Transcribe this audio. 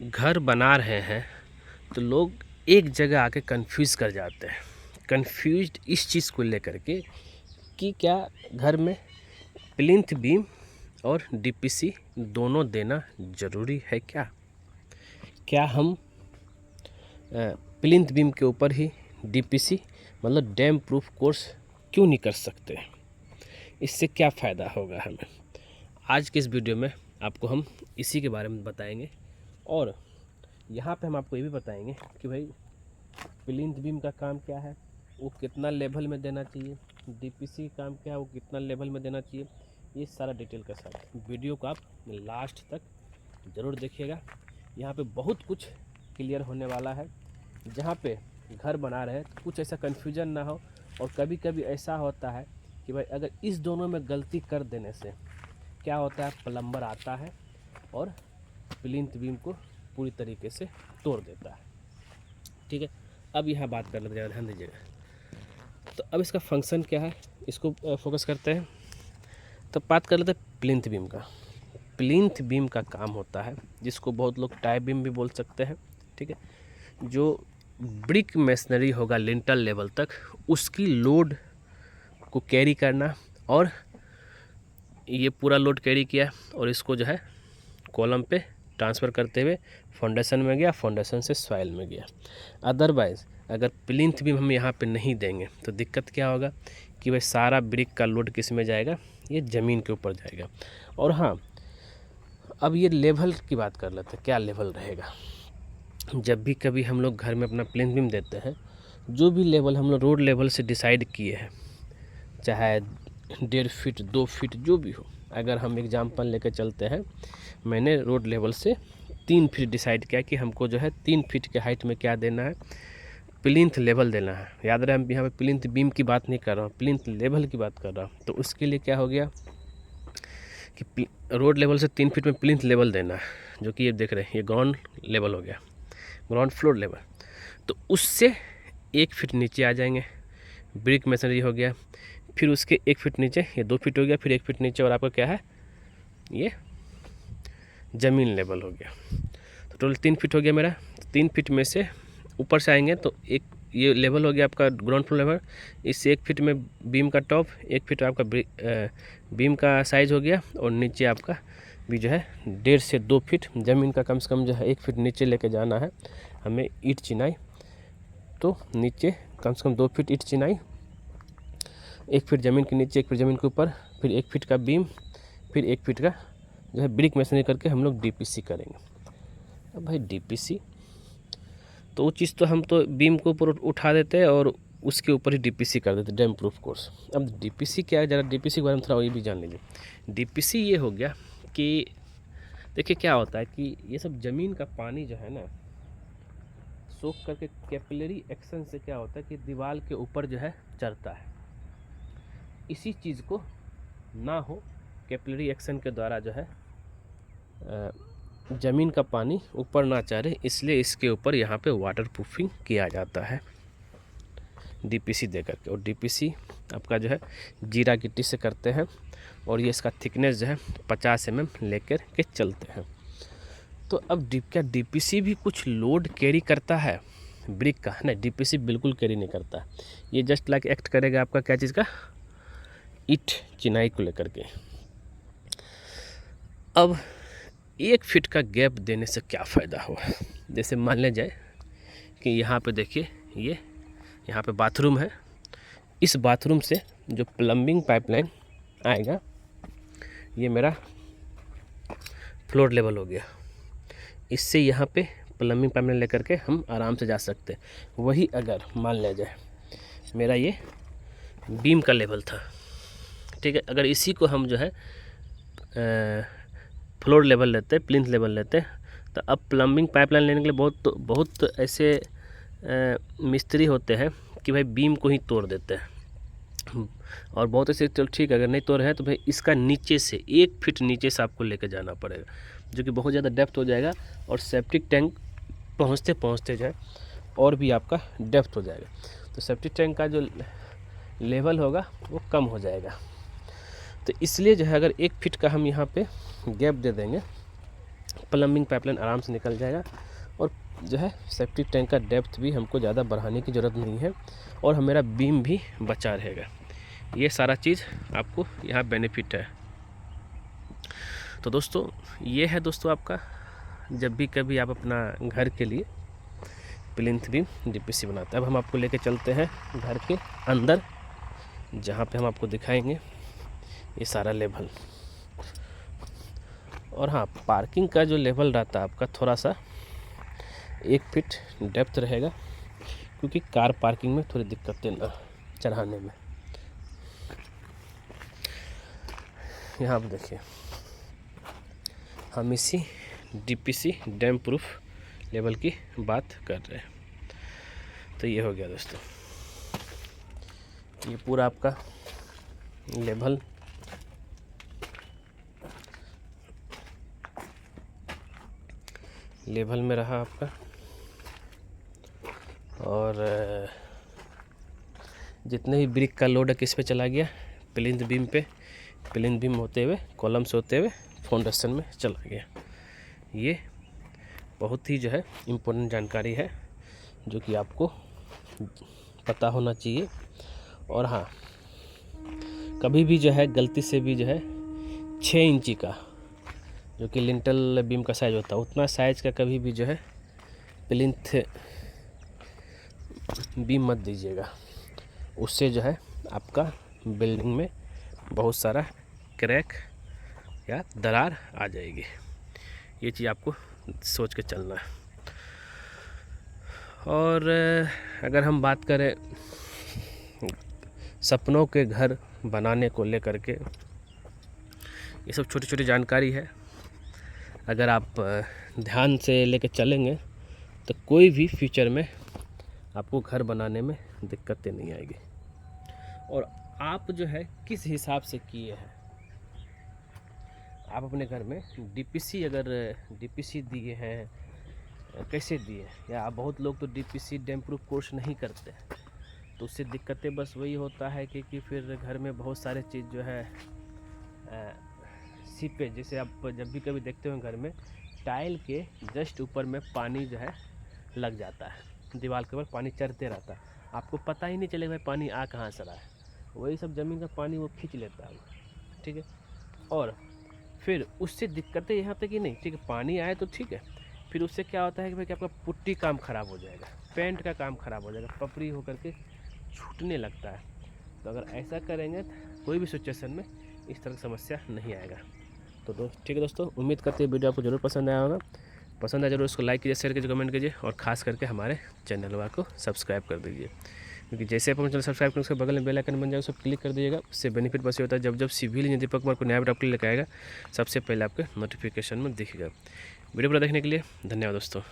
घर बना रहे हैं तो लोग एक जगह आके कंफ्यूज कर जाते हैं। कंफ्यूज्ड इस चीज़ को लेकर के कि क्या घर में प्लिंथ बीम और डीपीसी दोनों देना ज़रूरी है क्या हम प्लिंथ बीम के ऊपर ही डीपीसी मतलब डैम प्रूफ कोर्स क्यों नहीं कर सकते? इससे क्या फ़ायदा होगा हमें? आज के इस वीडियो में आपको हम इसी के बारे में बताएंगे और यहाँ पे हम आपको ये भी बताएंगे कि भाई प्लिंथ बीम का काम क्या है, वो कितना लेवल में देना चाहिए, डीपीसी काम क्या है, वो कितना लेवल में देना चाहिए। ये सारा डिटेल के साथ वीडियो को आप लास्ट तक ज़रूर देखिएगा। यहाँ पे बहुत कुछ क्लियर होने वाला है। जहाँ पे घर बना रहे तो कुछ ऐसा कन्फ्यूजन ना हो। और कभी कभी ऐसा होता है कि भाई अगर इस दोनों में गलती कर देने से क्या होता है, प्लम्बर आता है और प्लिंथ बीम को पूरी तरीके से तोड़ देता है। ठीक है, अब यहाँ बात कर लेते हैं, ध्यान दीजिएगा। तो अब इसका फंक्शन क्या है, इसको फोकस करते हैं। तो बात कर लेते हैं प्लिंथ बीम का। प्लिंथ बीम का काम होता है, जिसको बहुत लोग टाई बीम भी बोल सकते हैं। ठीक है, जो ब्रिक मेसनरी होगा लिंटल लेवल तक, उसकी लोड को कैरी करना, और ये पूरा लोड कैरी किया और इसको जो है कॉलम पे ट्रांसफ़र करते हुए फाउंडेशन में गया, फाउंडेशन से सॉइल में गया। अदरवाइज़ अगर प्लिंथ बीम हम यहाँ पे नहीं देंगे तो दिक्कत क्या होगा कि भाई सारा ब्रिक का लोड किस में जाएगा, ये ज़मीन के ऊपर जाएगा। और हाँ, अब ये लेवल की बात कर लेते हैं, क्या लेवल रहेगा। जब भी कभी हम लोग घर में अपना प्लिंथ बीम देते हैं, जो भी लेवल हम लोग रोड लेवल से डिसाइड किए हैं, चाहे 1.5 फीट 2 फीट जो भी हो, अगर हम एग्जाम्पल लेकर चलते हैं, मैंने रोड लेवल से 3 फीट डिसाइड किया कि हमको जो है 3 फीट के हाइट में क्या देना है, प्लिंथ लेवल देना है। याद रहे, हम यहाँ पे प्लिंथ बीम की बात नहीं कर रहा हूँ, प्लिंथ लेवल की बात कर रहा हूँ। तो उसके लिए क्या हो गया कि रोड लेवल से 3 फीट में प्लिंथ लेवल देना है, जो कि ये देख रहे हैं, ये ग्राउंड लेवल हो गया, ग्राउंड फ्लोर लेवल। तो उससे 1 फीट नीचे आ जाएंगे, ब्रिक मेसनरी हो गया। फिर उसके 1 फीट नीचे ये 2 फीट हो गया, फिर 1 फीट नीचे और आपका क्या है, ये ज़मीन लेवल हो गया। तो टोटल 3 फीट हो गया मेरा। 3 फीट में से ऊपर से आएंगे तो एक ये लेवल हो गया आपका ग्राउंड फ्लोर लेवल। इस 1 फीट में बीम का टॉप, 1 फीट आपका बीम का साइज़ हो गया, और नीचे आपका भी जो है 1.5 से 2 फीट ज़मीन का कम से कम जो है 1 फीट नीचे लेके जाना है हमें ईंट चिनाई। तो नीचे कम से कम 2 फीट ईंट चिनाई, 1 फीट ज़मीन के नीचे, 1 फीट ज़मीन के ऊपर, फिर 1 फीट का बीम, फिर 1 फीट का जो है ब्रिक मेसनरी करके हम लोग डीपीसी करेंगे। अब भाई डीपीसी तो वो चीज़ तो हम तो बीम को ऊपर उठा देते हैं और उसके ऊपर ही डीपीसी कर देते, डैम प्रूफ कोर्स। अब डीपीसी क्या है, ज़रा डीपीसी के बारे में थोड़ा ये भी जान लीजिए। डीपीसी ये हो गया कि देखिए क्या होता है कि ये सब ज़मीन का पानी जो है ना, सोख करके कैपिलरी एक्शन से क्या होता है कि दीवार के ऊपर जो है चढ़ता है। इसी चीज़ को ना हो, कैपिलरी एक्शन के द्वारा जो है ज़मीन का पानी ऊपर ना चढ़े, इसलिए इसके ऊपर यहाँ पे वाटर प्रूफिंग किया जाता है डीपीसी दे करके। और डीपीसी आपका जो है जीरा गिट्टी से करते हैं, और ये इसका थिकनेस जो है 50 mm लेकर के चलते हैं। तो अब क्या डीपीसी भी कुछ लोड कैरी करता है ब्रिक का? नहीं, डीपीसी बिल्कुल कैरी नहीं करता। ये जस्ट लाइक एक्ट करेगा आपका क्या चीज़ का, ईंट चिनाई को लेकर के। अब 1 फीट का गैप देने से क्या फ़ायदा हुआ? जैसे मान ले जाए कि यहाँ पे देखिए, ये यहाँ पे बाथरूम है, इस बाथरूम से जो प्लम्बिंग पाइपलाइन आएगा, ये मेरा फ्लोर लेवल हो गया। इससे यहाँ पे प्लम्बिंग पाइपलाइन लेकर के हम आराम से जा सकते हैं। वही अगर मान लिया जाए मेरा ये बीम का लेवल था, ठीक है, अगर इसी को हम जो है फ्लोर लेवल लेते हैं, प्लिंथ लेवल लेते हैं, तो अब प्लम्बिंग पाइपलाइन लेने के लिए बहुत ऐसे मिस्त्री होते हैं कि भाई बीम को ही तोड़ देते हैं। और बहुत ऐसे, चलो ठीक है, अगर नहीं तोड़ है तो भाई इसका नीचे से 1 फीट नीचे से आपको लेके जाना पड़ेगा, जो कि बहुत ज़्यादा डेप्थ हो जाएगा, और सेप्टिक टैंक पहुँचते पहुँचते जो है और भी आपका डेप्थ हो जाएगा। तो सेप्टिक टैंक का जो लेवल होगा वो कम हो जाएगा। तो इसलिए जो है अगर 1 फीट का हम यहाँ पे गैप दे देंगे प्लम्बिंग पाइपलाइन आराम से निकल जाएगा। और जो है सेफ्टी टैंक का डेप्थ भी हमको ज़्यादा बढ़ाने की ज़रूरत नहीं है और हमारा बीम भी बचा रहेगा। ये सारा चीज़ आपको यहाँ बेनिफिट है। तो दोस्तों ये है दोस्तों आपका, जब भी कभी आप अपना घर के लिए प्लिंथ बीम डीपीसी बनाते हैं। अब हम आपको लेके चलते हैं घर के अंदर, जहाँ पे हम आपको दिखाएंगे ये सारा लेवल। और हाँ, पार्किंग का जो लेवल रहता है आपका थोड़ा सा 1 फीट डेप्थ रहेगा, क्योंकि कार पार्किंग में थोड़ी दिक्कतें ना चढ़ाने में। यहाँ आप देखिए, हम इसी डीपीसी डैम प्रूफ लेवल की बात कर रहे हैं। तो ये हो गया दोस्तों, ये पूरा आपका लेवल में रहा आपका। और जितने भी ब्रिक का लोड है किस पे चला गया, प्लिंथ बीम पे। प्लिंथ बीम होते हुए, कॉलम्स होते हुए फाउंडेशन में चला गया। ये बहुत ही जो है इम्पोर्टेंट जानकारी है, जो कि आपको पता होना चाहिए। और हाँ, कभी भी जो है गलती से भी जो है 6 इंची का, जो कि लिंटल बीम का साइज़ होता है, उतना साइज़ का कभी भी जो है प्लिंथ बीम मत दीजिएगा। उससे जो है आपका बिल्डिंग में बहुत सारा क्रैक या दरार आ जाएगी। ये चीज़ आपको सोच के चलना है। और अगर हम बात करें सपनों के घर बनाने को लेकर के, ये सब छोटी छोटी जानकारी है। अगर आप ध्यान से लेके चलेंगे तो कोई भी फ्यूचर में आपको घर बनाने में दिक्कतें नहीं आएगी। और आप जो है किस हिसाब से किए हैं, आप अपने घर में डीपीसी, अगर डीपीसी दिए हैं कैसे दिए, या बहुत लोग तो डीपीसी डैम प्रूफ कोर्स नहीं करते हैं, तो उससे दिक्कतें बस वही होता है कि फिर घर में बहुत सारे चीज़ जो है सीपेज, जैसे आप जब भी कभी देखते हो घर में टाइल के जस्ट ऊपर में पानी जो है लग जाता है, दीवार के ऊपर पानी चढ़ते रहता है, आपको पता ही नहीं चलेगा भाई पानी आ कहाँ से रहा है। वही सब ज़मीन का पानी वो खींच लेता है, ठीक है। और फिर उससे दिक्कतें यहाँ तक कि नहीं, ठीक है, पानी आए तो ठीक है, फिर उससे क्या होता है कि भाई कि आपका पुट्टी काम ख़राब हो जाएगा, पेंट का काम ख़राब हो जाएगा, पपड़ी होकर के छूटने लगता है। तो अगर ऐसा करेंगे तो कोई भी सिचुएशन में इस तरह की समस्या नहीं आएगा। तो ठीक है दोस्तों, उम्मीद करते हैं वीडियो आपको ज़रूर पसंद आया होगा। पसंद आया जरूर इसको लाइक कीजिए, शेयर कीजिए, कमेंट कीजिए, और ख़ास करके हमारे चैनल को सब्सक्राइब कर दीजिए, क्योंकि जैसे आप चैनल सब्सक्राइब करें उसके बगल में बेल आइकन बन जाएगा, उस पर क्लिक कर दीजिएगा। उससे बेनिफिट बस ये होता है, जब सिविल इंजीनियर दीपक कुमार को नया वीडियो आपके लिए लेकर आएगा, सबसे पहले आपके नोटिफिकेशन में दिखेगा। वीडियो पूरा देखने के लिए धन्यवाद दोस्तों।